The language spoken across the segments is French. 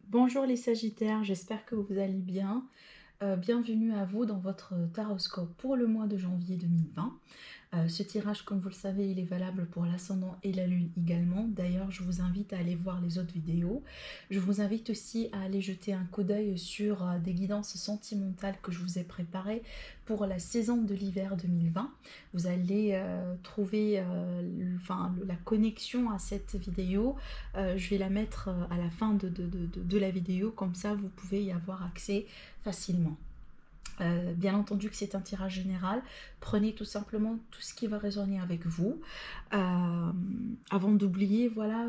Bonjour les Sagittaires, j'espère que vous allez bien. Bienvenue à vous dans votre taroscope pour le mois de janvier 2020. Ce tirage, comme vous le savez, il est valable pour l'ascendant et la lune également. D'ailleurs, je vous invite à aller voir les autres vidéos. Je vous invite aussi à aller jeter un coup d'œil sur des guidances sentimentales que je vous ai préparées pour la saison de l'hiver 2020. Vous allez trouver la connexion à cette vidéo. Je vais la mettre à la fin de la vidéo, comme ça vous pouvez y avoir accès facilement. Bien entendu que c'est un tirage général, prenez tout simplement tout ce qui va résonner avec vous. Avant d'oublier, voilà,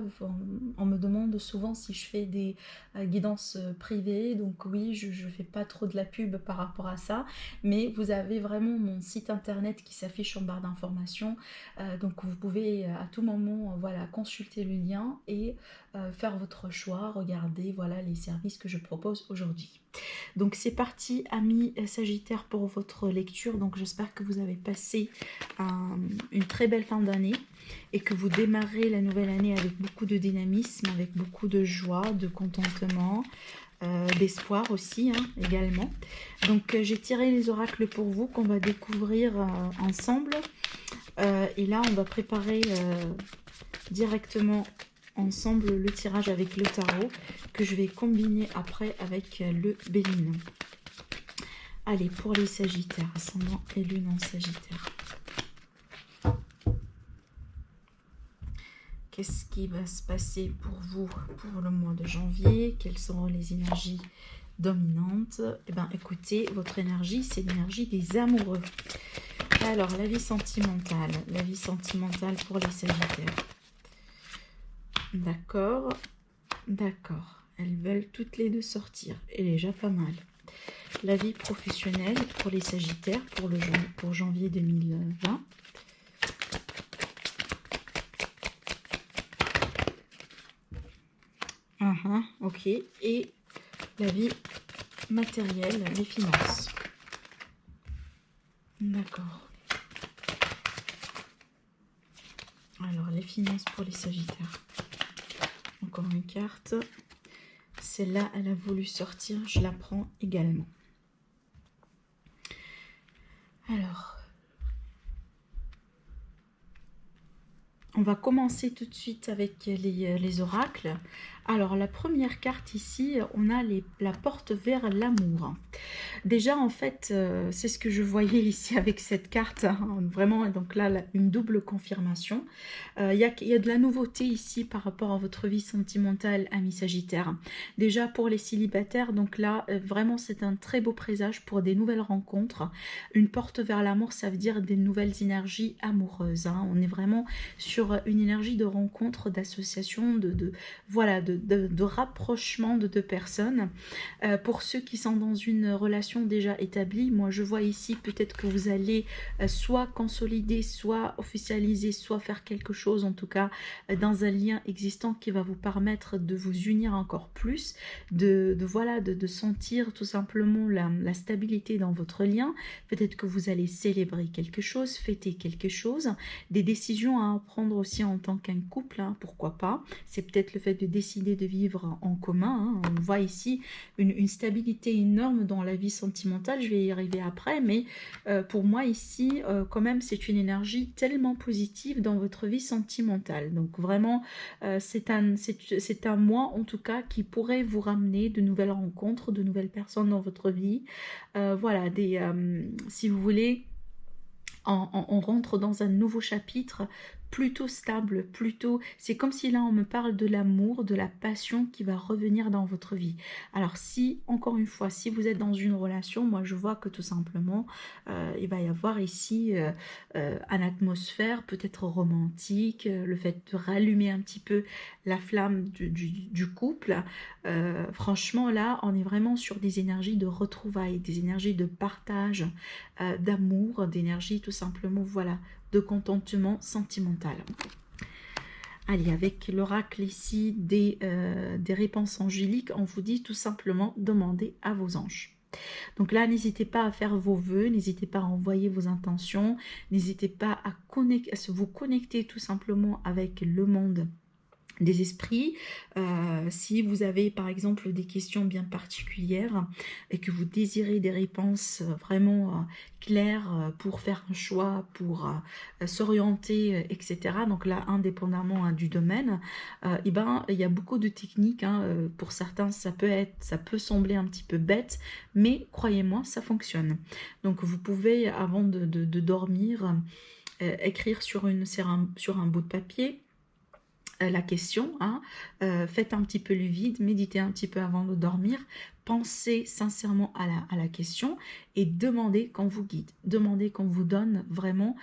on me demande souvent si je fais des guidances privées, donc oui, je ne fais pas trop de la pub par rapport à ça, mais vous avez vraiment mon site internet qui s'affiche en barre d'informations, donc vous pouvez à tout moment voilà, consulter le lien et faire votre choix, regarder voilà, les services que je propose aujourd'hui. Donc c'est parti, amis Sagittaires, pour votre lecture. Donc j'espère que vous avez passé une très belle fin d'année et que vous démarrez la nouvelle année avec beaucoup de dynamisme, avec beaucoup de joie, de contentement, d'espoir aussi également. Donc j'ai tiré les oracles pour vous qu'on va découvrir ensemble. Et là on va préparer directement ensemble le tirage avec le tarot que je vais combiner après avec le Béline. Allez, pour les Sagittaires, ascendant et lune en Sagittaire. Qu'est-ce qui va se passer pour vous pour le mois de janvier? Quelles seront les énergies dominantes? Eh bien, écoutez, votre énergie, c'est l'énergie des amoureux. Alors, la vie sentimentale pour les Sagittaires. D'accord, d'accord. Elles veulent toutes les deux sortir. Et déjà pas mal. La vie professionnelle pour les Sagittaires pour janvier 2020. Ok. Et la vie matérielle, les finances. D'accord. Alors, les finances pour les Sagittaires. Encore une carte. Celle-là, elle a voulu sortir. Je la prends également. Alors, on va commencer tout de suite avec les oracles. Alors, la première carte ici, on a la porte vers l'amour. Déjà, en fait, c'est ce que je voyais ici avec cette carte. Vraiment, donc là, une double confirmation. Il y a de la nouveauté ici par rapport à votre vie sentimentale, amis Sagittaire. Déjà, pour les célibataires, donc là, vraiment, c'est un très beau présage pour des nouvelles rencontres. Une porte vers l'amour, ça veut dire des nouvelles énergies amoureuses. On est vraiment sur une énergie de rencontre, d'association, de rapprochement de deux personnes. Pour ceux qui sont dans une relation déjà établie, moi je vois ici peut-être que vous allez soit consolider, soit officialiser, soit faire quelque chose en tout cas dans un lien existant qui va vous permettre de vous unir encore plus, de sentir tout simplement la stabilité dans votre lien. Peut-être que vous allez célébrer quelque chose, fêter quelque chose, des décisions à prendre aussi en tant qu'un couple, pourquoi pas. C'est peut-être le fait de décider de vivre en commun. On voit ici une stabilité énorme dans la vie sentimentale. Je vais y arriver après, mais pour moi ici, quand même, c'est une énergie tellement positive dans votre vie sentimentale. Donc vraiment, c'est un mois en tout cas qui pourrait vous ramener de nouvelles rencontres, de nouvelles personnes dans votre vie. Voilà, si vous voulez, on rentre dans un nouveau chapitre plutôt stable, c'est comme si là on me parle de l'amour, de la passion qui va revenir dans votre vie. Alors si, encore une fois, si vous êtes dans une relation, moi je vois que tout simplement il va y avoir ici une atmosphère peut-être romantique, le fait de rallumer un petit peu la flamme du couple. Franchement là on est vraiment sur des énergies de retrouvailles, des énergies de partage, d'amour, d'énergie tout simplement, voilà, de contentement sentimental. Allez, avec l'oracle ici des réponses angéliques, on vous dit tout simplement demandez à vos anges. Donc là, n'hésitez pas à faire vos vœux, n'hésitez pas à envoyer vos intentions, n'hésitez pas à vous connecter tout simplement avec le monde des esprits. Si vous avez par exemple des questions bien particulières et que vous désirez des réponses vraiment claires pour faire un choix, pour s'orienter, etc. Donc là, indépendamment du domaine, et ben, il y a beaucoup de techniques. Pour certains, ça peut sembler un petit peu bête, mais croyez-moi, ça fonctionne. Donc vous pouvez, avant de dormir, écrire sur un bout de papier la question, faites un petit peu le vide, méditez un petit peu avant de dormir, pensez sincèrement à la question et demandez qu'on vous guide, demandez qu'on vous donne vraiment,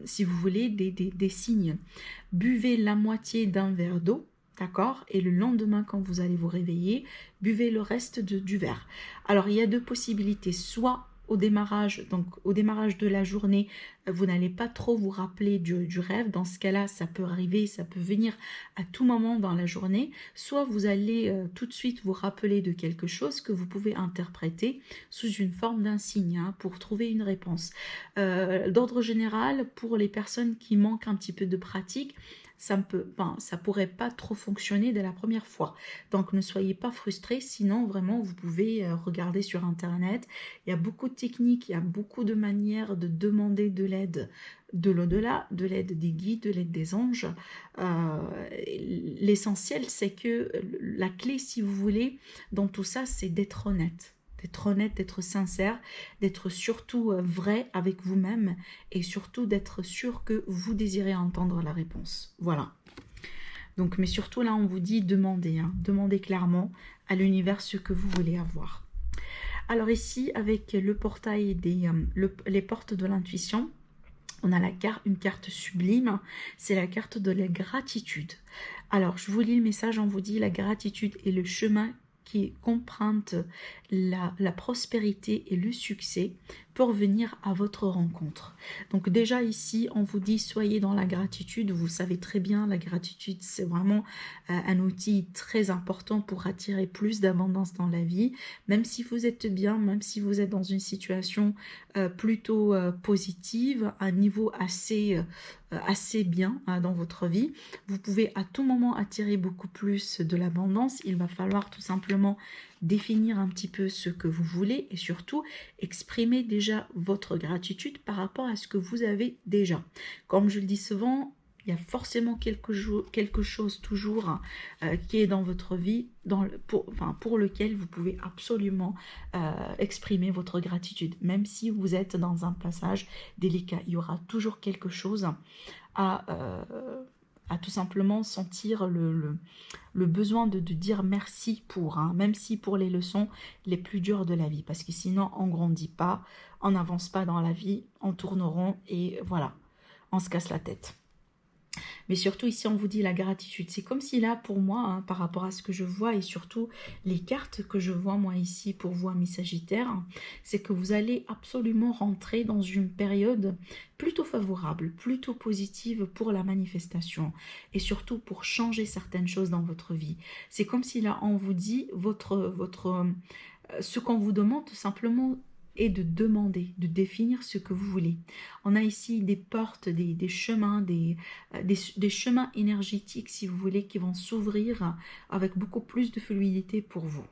si vous voulez, des signes. Buvez la moitié d'un verre d'eau, d'accord? Et le lendemain, quand vous allez vous réveiller, buvez le reste du verre. Alors, il y a deux possibilités, soit au démarrage de la journée, vous n'allez pas trop vous rappeler du rêve. Dans ce cas-là, ça peut arriver, ça peut venir à tout moment dans la journée. Soit vous allez tout de suite vous rappeler de quelque chose que vous pouvez interpréter sous une forme d'un signe, pour trouver une réponse. D'ordre général, pour les personnes qui manquent un petit peu de pratique, ça pourrait pas trop fonctionner dès la première fois. Donc ne soyez pas frustrés, sinon vraiment vous pouvez regarder sur internet. Il y a beaucoup de techniques, il y a beaucoup de manières de demander de l'aide de l'au-delà, de l'aide des guides, de l'aide des anges. L'essentiel, c'est que la clé, si vous voulez, dans tout ça, c'est d'être honnête. D'être sincère, d'être surtout vrai avec vous-même et surtout d'être sûr que vous désirez entendre la réponse. Voilà. Donc, mais surtout là, on vous dit demandez, demandez clairement à l'univers ce que vous voulez avoir. Alors ici, avec le portail les portes de l'intuition, on a une carte sublime, c'est la carte de la gratitude. Alors, je vous lis le message, on vous dit la gratitude est le chemin qui emprunte la prospérité et le succès pour venir à votre rencontre. Donc déjà ici, on vous dit soyez dans la gratitude. Vous savez très bien, la gratitude, c'est vraiment un outil très important pour attirer plus d'abondance dans la vie. Même si vous êtes bien, même si vous êtes dans une situation plutôt positive, un niveau assez bien dans votre vie, vous pouvez à tout moment attirer beaucoup plus de l'abondance. Il va falloir tout simplement définir un petit peu ce que vous voulez et surtout exprimer déjà votre gratitude par rapport à ce que vous avez déjà. Comme je le dis souvent, il y a forcément quelque chose toujours qui est dans votre vie pour lequel vous pouvez absolument exprimer votre gratitude. Même si vous êtes dans un passage délicat, il y aura toujours quelque chose à tout simplement sentir le besoin de dire merci même si pour les leçons les plus dures de la vie, parce que sinon on ne grandit pas, on n'avance pas dans la vie, on tourne rond et voilà, on se casse la tête. Mais surtout ici on vous dit la gratitude, c'est comme si là pour moi, par rapport à ce que je vois et surtout les cartes que je vois moi ici pour vous amis Sagittaires, c'est que vous allez absolument rentrer dans une période plutôt favorable, plutôt positive pour la manifestation et surtout pour changer certaines choses dans votre vie. C'est comme si là on vous dit ce qu'on vous demande tout simplement et de demander, de définir ce que vous voulez. On a ici des portes, des chemins, des chemins énergétiques, si vous voulez, qui vont s'ouvrir avec beaucoup plus de fluidité pour vous.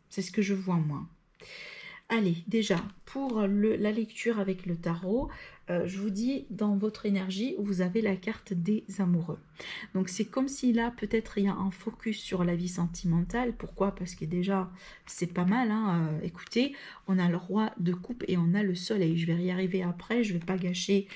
C'est ce que je vois moi. Allez, déjà, pour la lecture avec le tarot, je vous dis, dans votre énergie, vous avez la carte des amoureux. Donc, c'est comme si là, peut-être, il y a un focus sur la vie sentimentale. Pourquoi? Parce que déjà, c'est pas mal. Écoutez, on a le roi de coupe et on a le soleil. Je vais y arriver après, je ne vais pas gâcher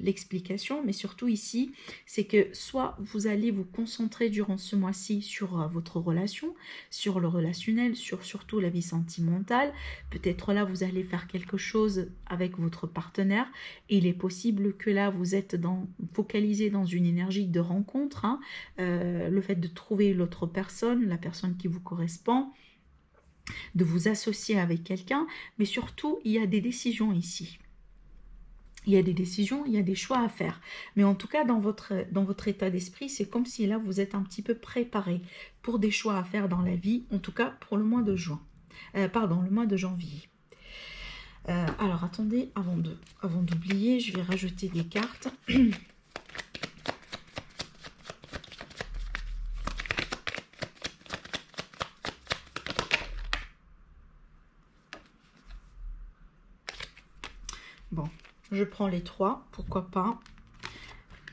l'explication. Mais surtout ici, c'est que soit vous allez vous concentrer durant ce mois-ci sur votre relation, sur le relationnel, sur surtout la vie sentimentale. Peut-être là, vous allez faire quelque chose avec votre partenaire. Et il est possible que là, vous êtes focalisé dans une énergie de rencontre. Le fait de trouver l'autre personne, la personne qui vous correspond, de vous associer avec quelqu'un. Mais surtout, il y a des décisions ici. Il y a des décisions, il y a des choix à faire. Mais en tout cas, dans votre état d'esprit, c'est comme si là, vous êtes un petit peu préparé pour des choix à faire dans la vie, en tout cas pour le mois de juin. Le mois de janvier. Alors, attendez, avant d'oublier, je vais rajouter des cartes. Bon, je prends les 3, pourquoi pas.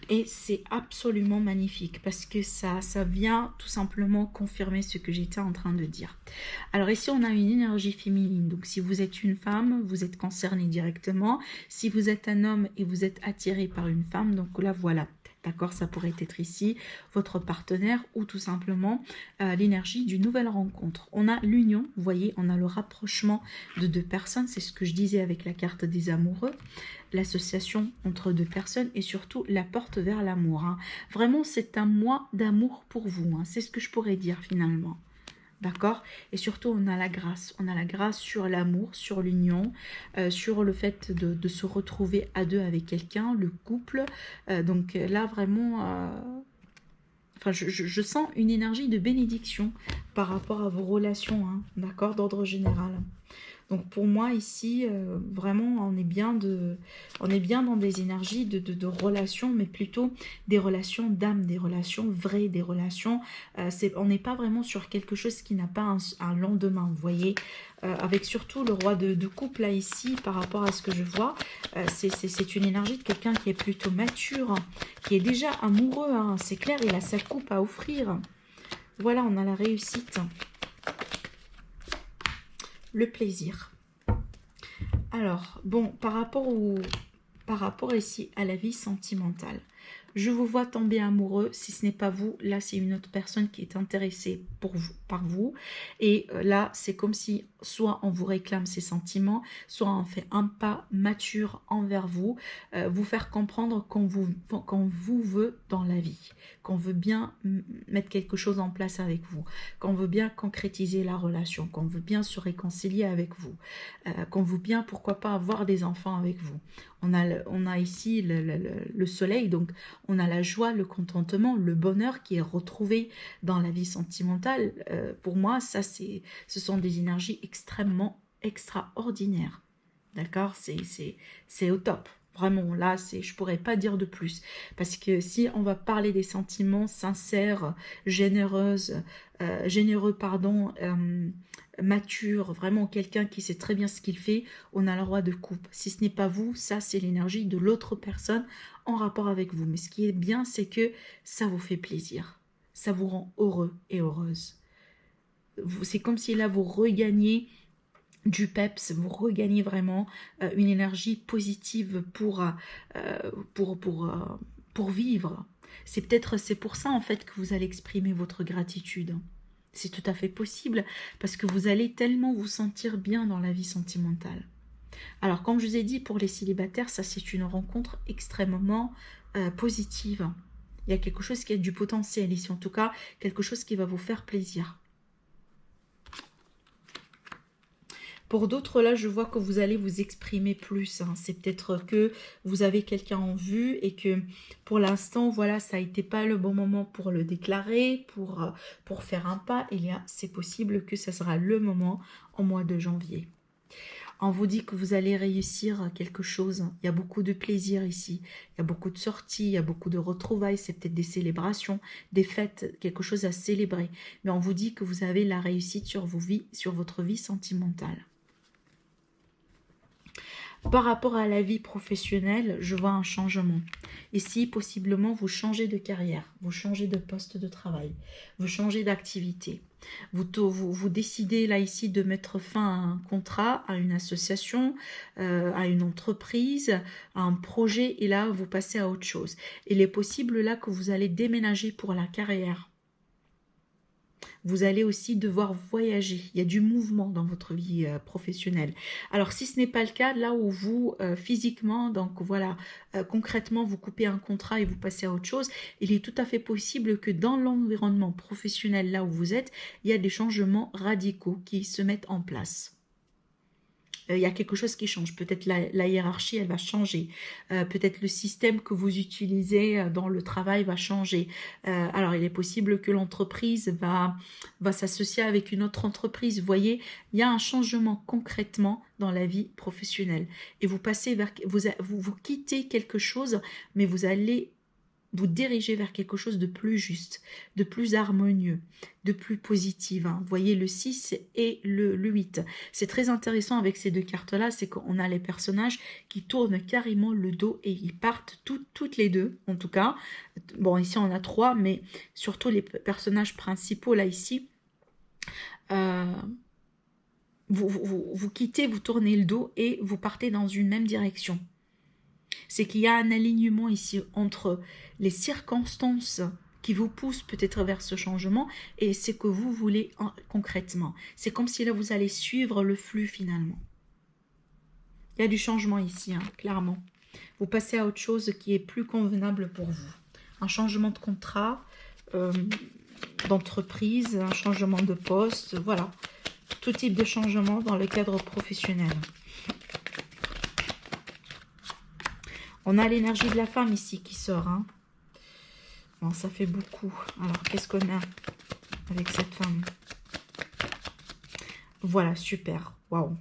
Et c'est absolument magnifique parce que ça vient tout simplement confirmer ce que j'étais en train de dire. Alors ici, on a une énergie féminine. Donc si vous êtes une femme, vous êtes concerné directement. Si vous êtes un homme et vous êtes attiré par une femme, donc là, voilà. D'accord, ça pourrait être ici votre partenaire ou tout simplement l'énergie d'une nouvelle rencontre. On a l'union, vous voyez, on a le rapprochement de deux personnes. C'est ce que je disais avec la carte des amoureux. L'association entre deux personnes et surtout la porte vers l'amour. Hein. Vraiment, c'est un mois d'amour pour vous. Hein. C'est ce que je pourrais dire finalement. D'accord. Et surtout, on a la grâce. On a la grâce sur l'amour, sur l'union, sur le fait de se retrouver à deux avec quelqu'un, le couple. Donc là, vraiment, enfin, je sens une énergie de bénédiction par rapport à vos relations, hein, d'accord, d'ordre général. Donc pour moi ici, vraiment, on est bien dans des énergies de relations, mais plutôt des relations d'âme, des relations vraies, des relations... on n'est pas vraiment sur quelque chose qui n'a pas un lendemain, vous voyez. Avec surtout le roi de coupe là ici, par rapport à ce que je vois, c'est une énergie de quelqu'un qui est plutôt mature, qui est déjà amoureux, hein, c'est clair, il a sa coupe à offrir. Voilà, on a la réussite. Le plaisir. Alors, bon, par rapport ici à la vie sentimentale, je vous vois tomber amoureux. Si ce n'est pas vous, là, c'est une autre personne qui est intéressée par vous. Et là, c'est comme si soit on vous réclame ses sentiments, soit on fait un pas mature envers vous, vous faire comprendre qu'on vous veut dans la vie, qu'on veut bien mettre quelque chose en place avec vous, qu'on veut bien concrétiser la relation, qu'on veut bien se réconcilier avec vous, qu'on veut bien, pourquoi pas, avoir des enfants avec vous. On a ici le soleil, donc on a la joie, le contentement, le bonheur qui est retrouvé dans la vie sentimentale. Pour moi, ça, ce sont des énergies extrêmement extraordinaires. D'accord, c'est au top. Vraiment, là, je pourrais pas dire de plus. Parce que si on va parler des sentiments sincères, généreux, pardon, mature, vraiment quelqu'un qui sait très bien ce qu'il fait, on a le roi de coupe. Si ce n'est pas vous, ça, c'est l'énergie de l'autre personne en rapport avec vous. Mais ce qui est bien, c'est que ça vous fait plaisir. Ça vous rend heureux et heureuse. C'est comme si là, vous regagnez du peps, vous regagnez vraiment une énergie positive pour vivre. C'est pour ça en fait que vous allez exprimer votre gratitude. C'est tout à fait possible parce que vous allez tellement vous sentir bien dans la vie sentimentale. Alors comme je vous ai dit, pour les célibataires, ça c'est une rencontre extrêmement positive. Il y a quelque chose qui a du potentiel ici, en tout cas quelque chose qui va vous faire plaisir. Pour d'autres, là, je vois que vous allez vous exprimer plus. Hein. C'est peut-être que vous avez quelqu'un en vue et que pour l'instant, voilà, ça n'a été pas le bon moment pour le déclarer, pour faire un pas. C'est possible que ça sera le moment en mois de janvier. On vous dit que vous allez réussir quelque chose. Il y a beaucoup de plaisir ici. Il y a beaucoup de sorties, il y a beaucoup de retrouvailles. C'est peut-être des célébrations, des fêtes, quelque chose à célébrer. Mais on vous dit que vous avez la réussite sur votre vie sentimentale. Par rapport à la vie professionnelle, je vois un changement. Ici, possiblement, vous changez de carrière, vous changez de poste de travail, vous changez d'activité. Vous décidez là ici de mettre fin à un contrat, à une association, à une entreprise, à un projet, et là, vous passez à autre chose. Il est possible là que vous allez déménager pour la carrière. Vous allez aussi devoir voyager. Il y a du mouvement dans votre vie professionnelle. Alors, si ce n'est pas le cas, là où vous, physiquement, donc voilà, concrètement, vous coupez un contrat et vous passez à autre chose, il est tout à fait possible que dans l'environnement professionnel, là où vous êtes, il y a des changements radicaux qui se mettent en place. Il y a quelque chose qui change. Peut-être la hiérarchie, elle va changer. Peut-être le système que vous utilisez dans le travail va changer. Alors, il est possible que l'entreprise va s'associer avec une autre entreprise. Vous voyez, il y a un changement concrètement dans la vie professionnelle. Et vous passez vers... Vous quittez quelque chose, mais vous allez vous diriger vers quelque chose de plus juste, de plus harmonieux, de plus positif. Hein. Vous voyez le 6 et le 8. C'est très intéressant avec ces deux cartes-là, c'est qu'on a les personnages qui tournent carrément le dos et ils partent toutes les deux, en tout cas. Bon, ici on a 3, mais surtout les personnages principaux, là, ici, vous quittez, vous tournez le dos et vous partez dans une même direction. C'est qu'il y a un alignement ici entre les circonstances qui vous poussent peut-être vers ce changement et ce que vous voulez concrètement. C'est comme si là, vous allez suivre le flux finalement. Il y a du changement ici, hein, clairement. Vous passez à autre chose qui est plus convenable pour vous. Un changement de contrat, d'entreprise, un changement de poste, voilà. Tout type de changement dans le cadre professionnel. On a l'énergie de la femme ici qui sort. Hein. Bon, ça fait beaucoup. Alors, qu'est-ce qu'on a avec cette femme? Voilà, super. Waouh.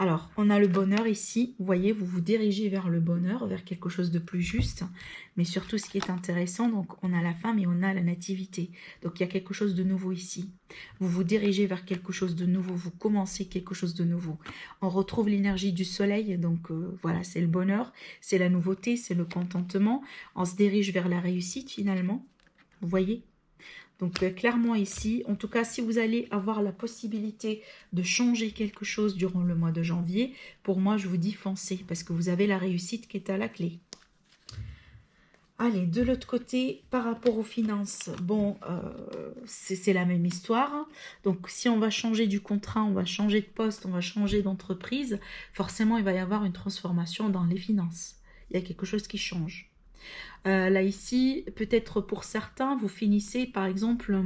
Alors, on a le bonheur ici. Vous voyez, vous vous dirigez vers le bonheur, vers quelque chose de plus juste. Mais surtout, ce qui est intéressant, donc, on a la femme et on a la nativité. Donc, il y a quelque chose de nouveau ici. Vous vous dirigez vers quelque chose de nouveau. Vous commencez quelque chose de nouveau. On retrouve l'énergie du soleil. Donc, voilà, c'est le bonheur. C'est la nouveauté. C'est le contentement. On se dirige vers la réussite, finalement. Vous voyez ? Donc, clairement ici, en tout cas, si vous allez avoir la possibilité de changer quelque chose durant le mois de janvier, pour moi, je vous dis foncez, parce que vous avez la réussite qui est à la clé. Allez, de l'autre côté, par rapport aux finances, bon, c'est la même histoire. Donc, si on va changer du contrat, on va changer de poste, on va changer d'entreprise, forcément, il va y avoir une transformation dans les finances. Il y a quelque chose qui change. Là ici, peut-être pour certains, vous finissez par exemple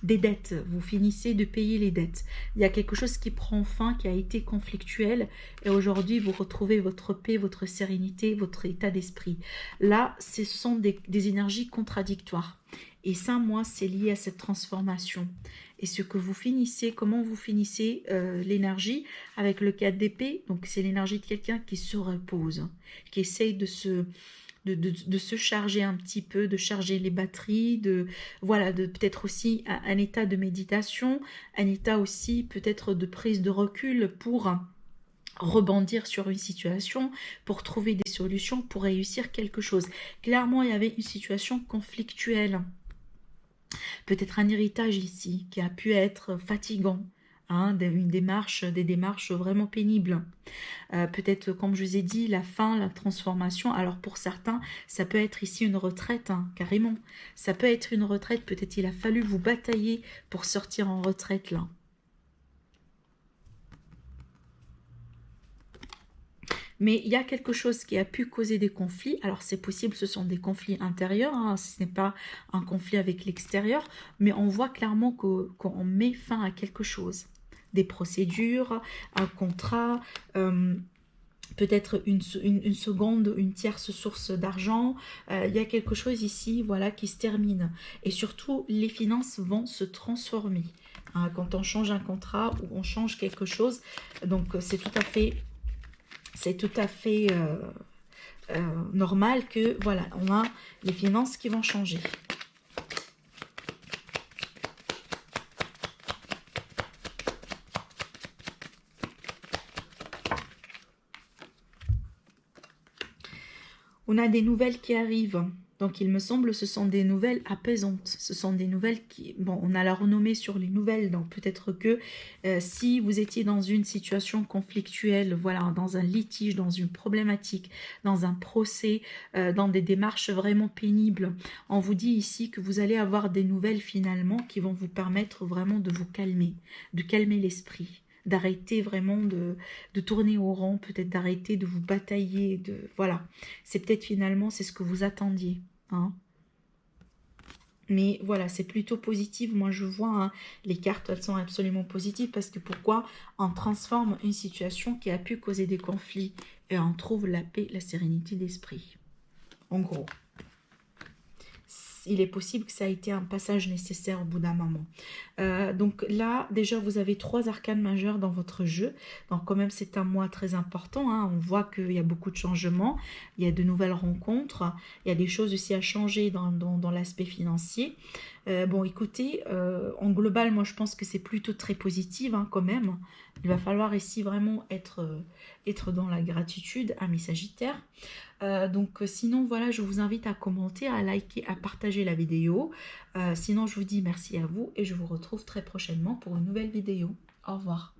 des dettes, vous finissez de payer les dettes. Il y a quelque chose qui prend fin, qui a été conflictuel et aujourd'hui vous retrouvez votre paix, votre sérénité, votre état d'esprit. Là, ce sont des énergies contradictoires. Et ça, moi, c'est lié à cette transformation. Et ce que vous finissez, comment vous finissez l'énergie avec le 4 d'épée, donc c'est l'énergie de quelqu'un qui se repose, qui essaye de se charger un petit peu, de charger les batteries, voilà, de peut-être aussi un état de méditation, un état aussi peut-être de prise de recul pour rebondir sur une situation, pour trouver des solutions, pour réussir quelque chose. Clairement, il y avait une situation conflictuelle. Peut-être un héritage ici qui a pu être fatigant. Hein, des démarches vraiment pénibles. Peut-être, comme je vous ai dit, la fin, la transformation. Alors pour certains, ça peut être ici une retraite, hein, carrément. Ça peut être une retraite, peut-être il a fallu vous batailler pour sortir en retraite là. Mais il y a quelque chose qui a pu causer des conflits. Alors c'est possible, ce sont des conflits intérieurs, hein, ce n'est pas un conflit avec l'extérieur, mais on voit clairement qu'on met fin à quelque chose. Des procédures, un contrat, peut-être une seconde, une tierce source d'argent. Il y a quelque chose ici, voilà, qui se termine. Et surtout, les finances vont se transformer. Hein, quand on change un contrat ou on change quelque chose, donc c'est tout à fait normal que, voilà, on a les finances qui vont changer. On a des nouvelles qui arrivent. Donc, il me semble ce sont des nouvelles apaisantes. Ce sont des nouvelles qui... Bon, on a la renommée sur les nouvelles. Donc, peut-être que si vous étiez dans une situation conflictuelle, voilà, dans un litige, dans une problématique, dans un procès, dans des démarches vraiment pénibles, on vous dit ici que vous allez avoir des nouvelles finalement qui vont vous permettre vraiment de vous calmer, de calmer l'esprit, d'arrêter vraiment de tourner au rond, peut-être d'arrêter de vous batailler, voilà. C'est peut-être finalement, c'est ce que vous attendiez. Hein. Mais voilà, c'est plutôt positif. Moi, je vois, hein, les cartes, elles sont absolument positives parce que pourquoi on transforme une situation qui a pu causer des conflits et on trouve la paix, la sérénité d'esprit. En gros. il est possible que ça a été un passage nécessaire au bout d'un moment. Donc là, déjà, vous avez 3 arcanes majeures dans votre jeu. Donc quand même, c'est un mois très important, hein. On voit qu'il y a beaucoup de changements, il y a de nouvelles rencontres, il y a des choses aussi à changer dans l'aspect financier. Bon, écoutez, en global, moi, je pense que c'est plutôt très positif, hein, quand même. Il va falloir ici vraiment être dans la gratitude, amis Sagittaires. Donc sinon voilà, je vous invite à commenter, à liker, à partager la vidéo. Sinon je vous dis merci à vous et je vous retrouve très prochainement pour une nouvelle vidéo. Au revoir.